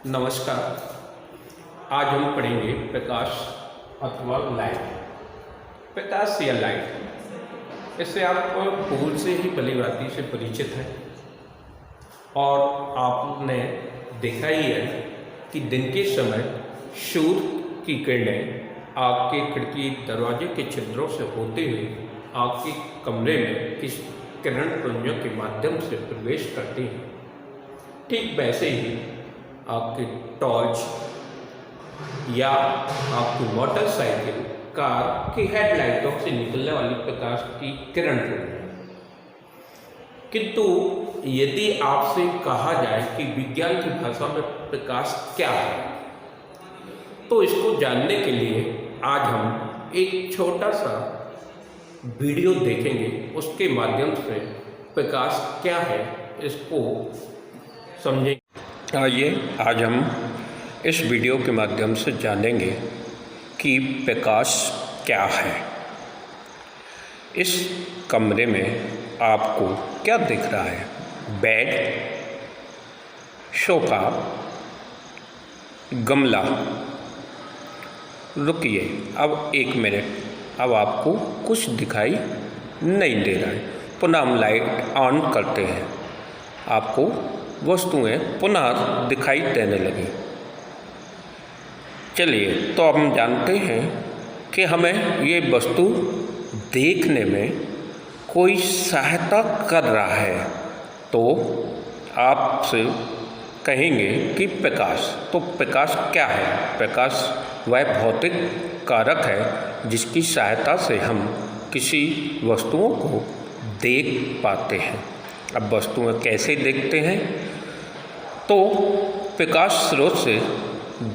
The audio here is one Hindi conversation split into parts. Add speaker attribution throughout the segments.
Speaker 1: नमस्कार। आज हम पढ़ेंगे प्रकाश अथवा लाइट। प्रकाश या लाइट, इससे आप पूर्व से ही भली भांति से परिचित हैं और आपने देखा ही है कि दिन के समय सूर्य की किरणें आपके खिड़की दरवाजे के छिद्रों से होते हुए आपके कमरे में किस किरण पुंजों के माध्यम से प्रवेश करती हैं। ठीक वैसे ही आपकी टॉर्च या आपकी मोटरसाइकिल, कार की हेडलाइटों से निकलने वाली प्रकाश की किरण पुंज। किंतु यदि आपसे कहा जाए कि विज्ञान की भाषा में प्रकाश क्या है, तो इसको जानने के लिए आज हम एक छोटा सा वीडियो देखेंगे। उसके माध्यम से प्रकाश क्या है इसको समझेंगे। आइए आज हम इस वीडियो के माध्यम से जानेंगे कि प्रकाश क्या है। इस कमरे में आपको क्या दिख रहा है? बेड, सोफा, गमला। रुकिए, अब 1 मिनट, अब आपको कुछ दिखाई नहीं दे रहा है। पुनः हम लाइट ऑन करते हैं, आपको वस्तुएं पुनः दिखाई देने लगी। चलिए, तो हम जानते हैं कि हमें ये वस्तु देखने में कोई सहायता कर रहा है, तो आपसे कहेंगे कि प्रकाश। तो प्रकाश क्या है? प्रकाश वह भौतिक कारक है जिसकी सहायता से हम किसी वस्तुओं को देख पाते हैं। अब वस्तुएं कैसे देखते हैं? तो प्रकाश स्रोत से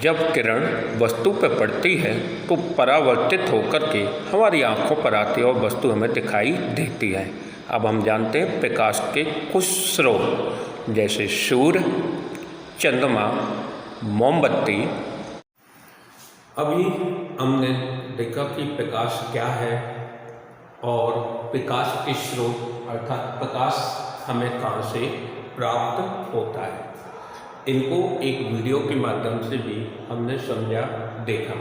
Speaker 1: जब किरण वस्तु पर पड़ती है तो परावर्तित होकर के हमारी आँखों पर आती है और वस्तु हमें दिखाई देती है। अब हम जानते हैं प्रकाश के कुछ स्रोत, जैसे सूर्य, चंद्रमा, मोमबत्ती। अभी हमने देखा कि प्रकाश क्या है और प्रकाश के स्रोत अर्थात प्रकाश हमें कहाँ से प्राप्त होता है। इनको एक वीडियो के माध्यम से भी हमने समझा, देखा।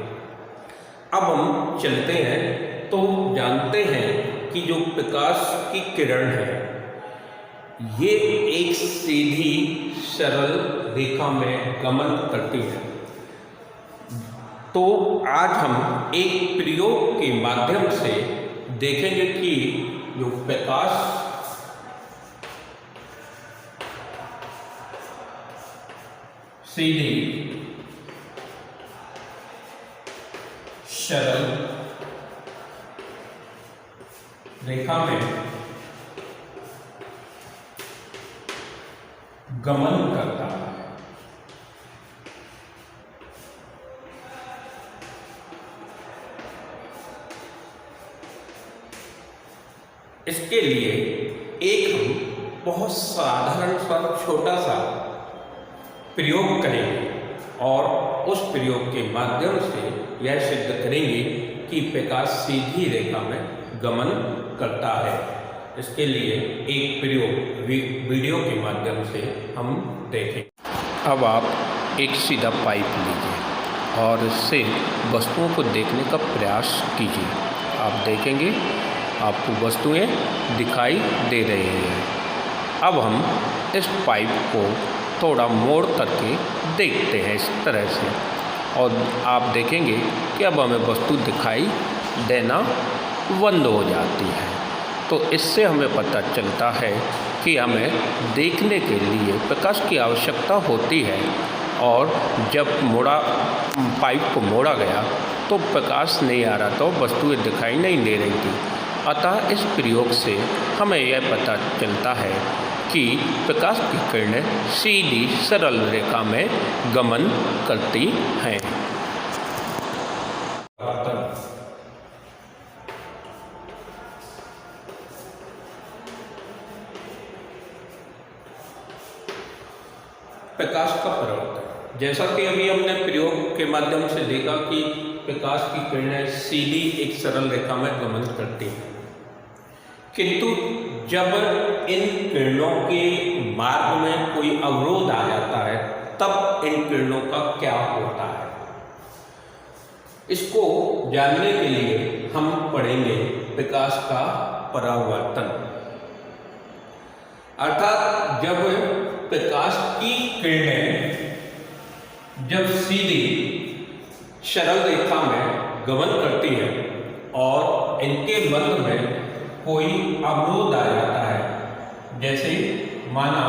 Speaker 1: अब हम चलते हैं तो जानते हैं कि जो प्रकाश की किरण है ये एक सीधी सरल रेखा में गमन करती है। तो आज हम एक प्रयोग के माध्यम से देखेंगे कि जो प्रकाश सीधी सरल रेखा में गमन करता है। इसके लिए एक हम बहुत साधारण सा छोटा सा प्रयोग करेंगे और उस प्रयोग के माध्यम से यह सिद्ध करेंगे कि प्रकाश सीधी रेखा में गमन करता है। इसके लिए एक प्रयोग वीडियो के माध्यम से हम देखें। अब आप एक सीधा पाइप लीजिए और इससे वस्तुओं को देखने का प्रयास कीजिए। आप देखेंगे आपको वस्तुएं दिखाई दे रही हैं। अब हम इस पाइप को थोड़ा मोड़ करके देखते हैं इस तरह से, और आप देखेंगे कि अब हमें वस्तु दिखाई देना बंद हो जाती है। तो इससे हमें पता चलता है कि हमें देखने के लिए प्रकाश की आवश्यकता होती है, और जब पाइप को मोड़ा गया तो प्रकाश नहीं आ रहा था, तो वस्तुएं दिखाई नहीं दे रही थी। अतः इस प्रयोग से हमें यह पता चलता है कि प्रकाश की किरणें सीधी सरल रेखा में गमन करती हैं। प्रकाश का परावर्तन, जैसा कि अभी हमने प्रयोग के माध्यम से देखा कि प्रकाश की किरणें सीधी एक सरल रेखा में गमन करती हैं, किंतु जब इन किरणों के मार्ग में कोई अवरोध आ जाता है तब इन किरणों का क्या होता है। इसको जानने के लिए हम पढ़ेंगे प्रकाश का परावर्तन। अर्थात जब प्रकाश की किरणें जब सीधी सरल रेखा में गमन करती है और इनके मध्य में कोई अवरोध आ जाता है, जैसे माना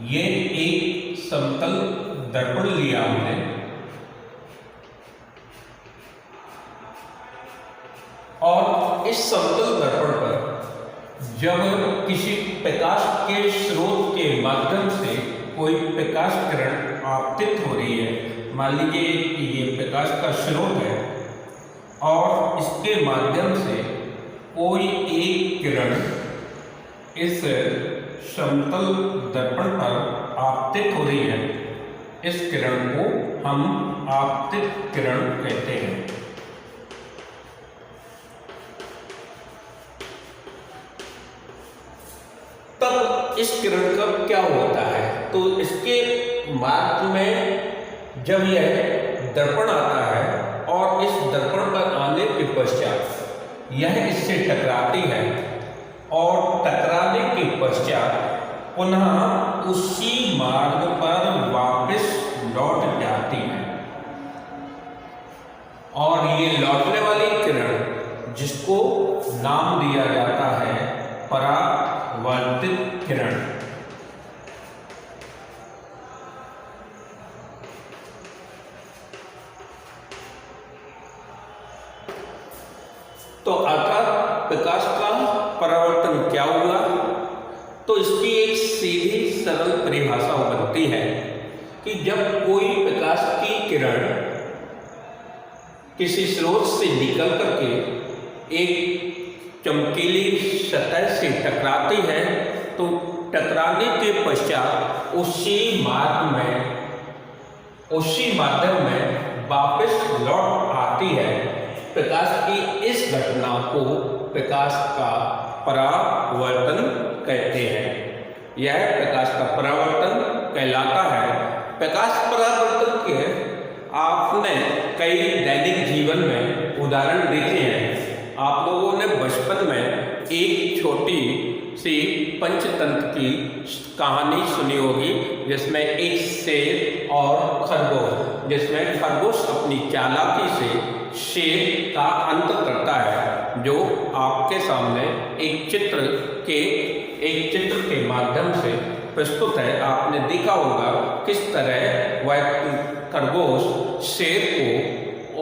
Speaker 1: ये एक समतल दर्पण लिया हमने और इस समतल दर्पण पर जब किसी प्रकाश के स्रोत के माध्यम से कोई प्रकाश किरण आपतित हो रही है, मान लीजिए कि ये प्रकाश का स्रोत है और इसके माध्यम से कोई एक किरण इस समतल दर्पण पर आपतित हो रही है, इस किरण को हम आपतित किरण कहते हैं। तब इस किरण का क्या होता है, तो इसके मार्ग में जब यह दर्पण आता है और इस दर्पण पर आने के पश्चात यह इससे टकराती है और टकराने के पश्चात पुनः उसी मार्ग पर वापस लौट जाती है और ये लौटने वाली किरण जिसको नाम दिया जाता है परावर्तित किरण। तो अर्थात प्रकाश का परावर्तन क्या हुआ, तो इसकी एक सीधी सरल परिभाषा बनती है कि जब कोई प्रकाश की किरण किसी स्रोत से निकल करके एक चमकीली सतह से टकराती है, तो टकराने के पश्चात उसी माध्यम में वापस लौट आती है। प्रकाश की इस घटना को प्रकाश का परावर्तन कहते हैं। यह प्रकाश का परावर्तन कहलाता है। प्रकाश परावर्तन के आपने कई दैनिक जीवन में उदाहरण देखे हैं। आप लोगों ने बचपन में एक छोटी सी पंचतंत्र की कहानी सुनी होगी, जिसमें एक शेर और खरगोश, जिसमें खरगोश अपनी चालाकी से शेर का अंत करता है, जो आपके सामने एक चित्र के माध्यम से प्रस्तुत है। आपने देखा होगा किस तरह वह खरगोश शेर को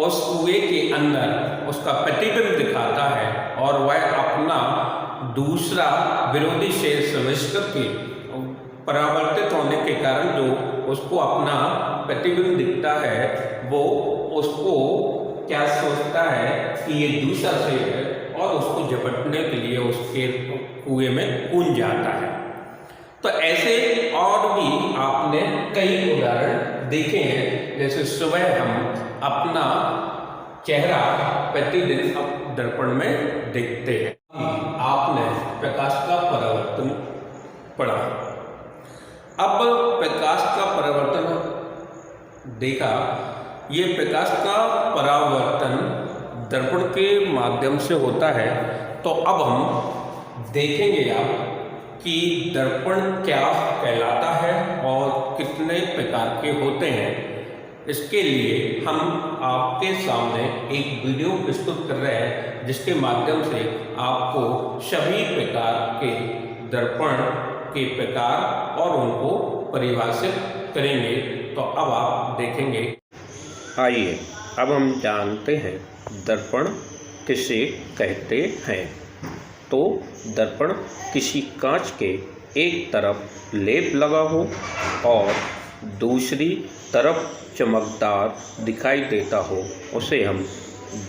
Speaker 1: उस कुएं के अंदर उसका प्रतिबिंब दिखाता है और वह अपना दूसरा विरोधी शेर समझकर के परावर्तित होने के कारण जो उसको अपना प्रतिबिंब दिखता है, वो उसको क्या सोचता है कि ये दूसरा शेर है और उसको झपटने के लिए उसके कुएं में कूद जाता है। तो ऐसे और भी आपने कई उदाहरण देखे हैं। जैसे सुबह हम अपना चेहरा प्रतिदिन दर्पण में देखते हैं। आपने प्रकाश का परावर्तन पढ़ा। अब प्रकाश का परावर्तन देखा। ये प्रकाश का परावर्तन दर्पण के माध्यम से होता है। तो अब हम देखेंगे आप कि दर्पण क्या कहलाता है और कितने प्रकार के होते हैं। इसके लिए हम आपके सामने एक वीडियो प्रस्तुत कर रहे हैं, जिसके माध्यम से आपको सभी प्रकार के दर्पण के प्रकार और उनको परिभाषित करेंगे। तो अब आप देखेंगे। आइए अब हम जानते हैं दर्पण किसे कहते हैं। तो दर्पण किसी कांच के एक तरफ लेप लगा हो और दूसरी तरफ चमकदार दिखाई देता हो, उसे हम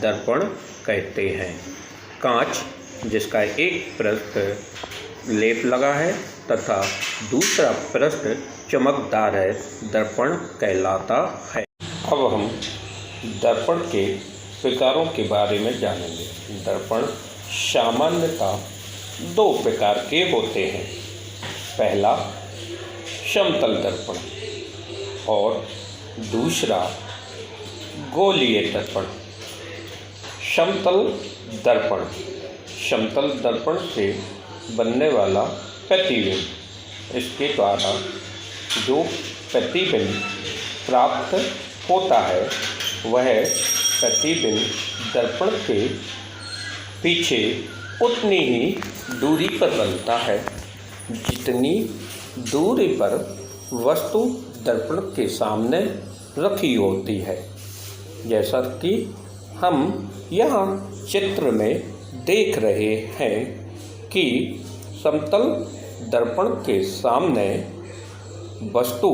Speaker 1: दर्पण कहते हैं। कांच जिसका एक पृष्ठ लेप लगा है तथा दूसरा पृष्ठ चमकदार है, दर्पण कहलाता है। अब हम दर्पण के प्रकारों के बारे में जानेंगे। दर्पण सामान्यतः दो प्रकार के होते हैं। पहला समतल दर्पण और दूसरा गोलीय दर्पण। समतल दर्पण, समतल दर्पण से बनने वाला प्रतिबिंब, इसके द्वारा जो प्रतिबिंब प्राप्त होता है वह प्रतिबिंब दर्पण के पीछे उतनी ही दूरी पर बनता है जितनी दूरी पर वस्तु दर्पण के सामने रखी होती है। जैसा कि हम यहाँ चित्र में देख रहे हैं कि समतल दर्पण के सामने वस्तु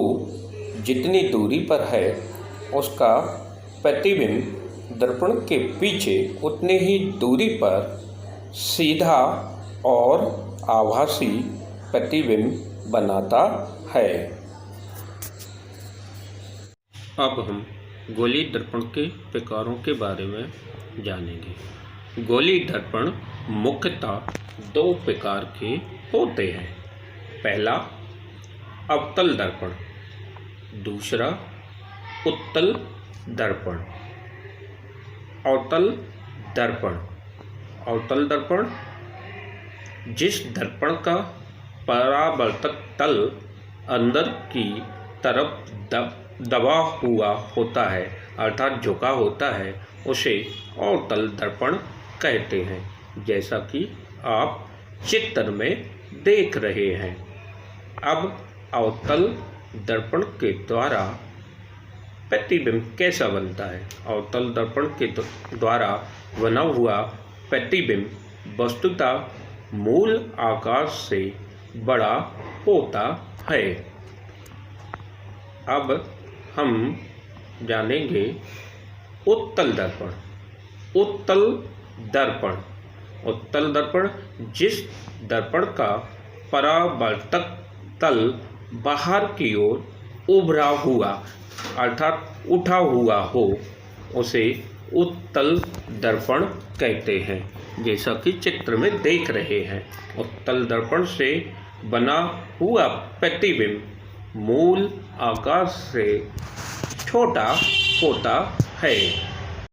Speaker 1: जितनी दूरी पर है उसका प्रतिबिंब दर्पण के पीछे उतनी ही दूरी पर सीधा और आभासी प्रतिबिंब बनाता है। अब हम गोलीय दर्पण के प्रकारों के बारे में जानेंगे। गोलीय दर्पण मुख्यतः दो प्रकार के होते हैं। पहला अवतल दर्पण, दूसरा उत्तल दर्पण। अवतल दर्पण, अवतल दर्पण जिस दर्पण का परावर्तक तल अंदर की तरफ दबा हुआ होता है अर्थात झुका होता है उसे अवतल दर्पण कहते हैं, जैसा कि आप चित्र में देख रहे हैं। अब अवतल दर्पण के द्वारा प्रतिबिंब कैसा बनता है? अवतल दर्पण के द्वारा बना हुआ प्रतिबिंब वस्तुतः मूल आकार से बड़ा होता है। अब हम जानेंगे उत्तल दर्पण। उत्तल दर्पण, उत्तल दर्पण जिस दर्पण का परावर्तक तल बाहर की ओर उभरा हुआ अर्थात उठा हुआ हो उसे उत्तल दर्पण कहते हैं, जैसा कि चित्र में देख रहे हैं। उत्तल दर्पण से बना हुआ प्रतिबिंब मूल आकार से छोटा होता है।